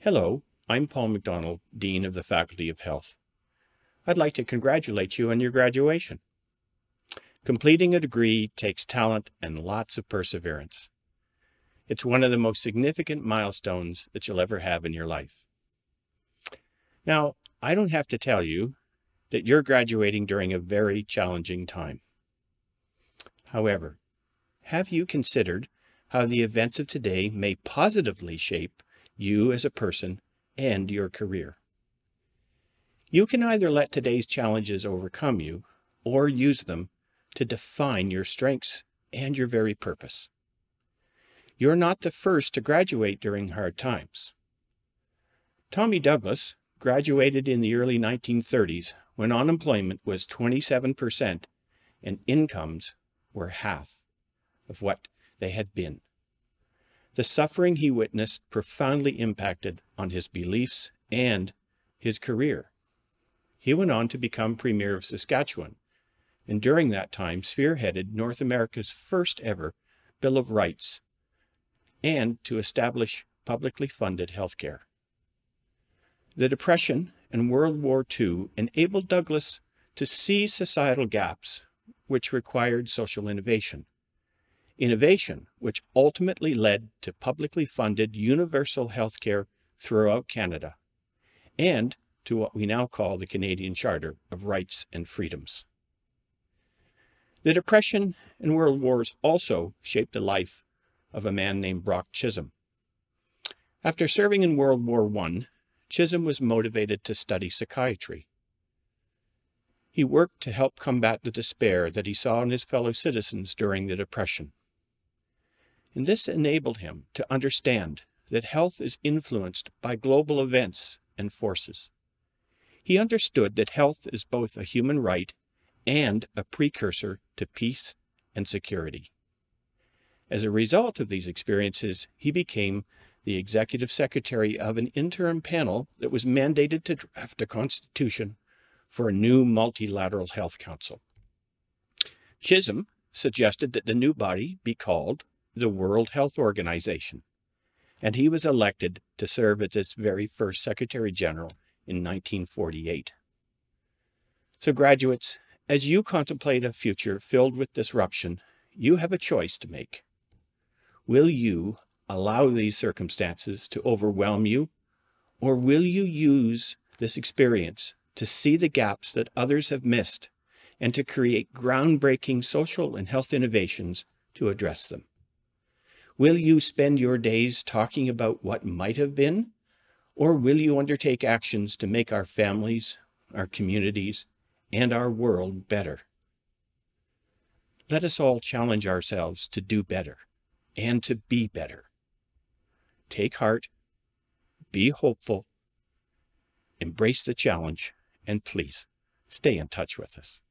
Hello, I'm Paul McDonald, Dean of the Faculty of Health. I'd like to congratulate you on your graduation. Completing a degree takes talent and lots of perseverance. It's one of the most significant milestones that you'll ever have in your life. Now, I don't have to tell you that you're graduating during a very challenging time. However, have you considered how the events of today may positively shape you as a person and your career? You can either let today's challenges overcome you or use them to define your strengths and your very purpose. You're not the first to graduate during hard times. Tommy Douglas graduated in the early 1930s when unemployment was 27% and incomes were half of what they had been. The suffering he witnessed profoundly impacted on his beliefs and his career. He went on to become Premier of Saskatchewan, and during that time spearheaded North America's first ever Bill of Rights and to establish publicly funded health care. The Depression and World War II enabled Douglas to see societal gaps which required social innovation. Innovation which ultimately led to publicly funded universal health care throughout Canada and to what we now call the Canadian Charter of Rights and Freedoms. The Depression and World Wars also shaped the life of a man named Brock Chisholm. After serving in World War I, Chisholm was motivated to study psychiatry. He worked to help combat the despair that he saw in his fellow citizens during the Depression. And this enabled him to understand that health is influenced by global events and forces. He understood that health is both a human right and a precursor to peace and security. As a result of these experiences, he became the executive secretary of an interim panel that was mandated to draft a constitution for a new multilateral health council. Chisholm suggested that the new body be called the World Health Organization, and he was elected to serve as its very first Secretary General in 1948. So graduates, as you contemplate a future filled with disruption, you have a choice to make. Will you allow these circumstances to overwhelm you, or will you use this experience to see the gaps that others have missed and to create groundbreaking social and health innovations to address them? Will you spend your days talking about what might have been, or will you undertake actions to make our families, our communities, and our world better? Let us all challenge ourselves to do better and to be better. Take heart, be hopeful, embrace the challenge, and please stay in touch with us.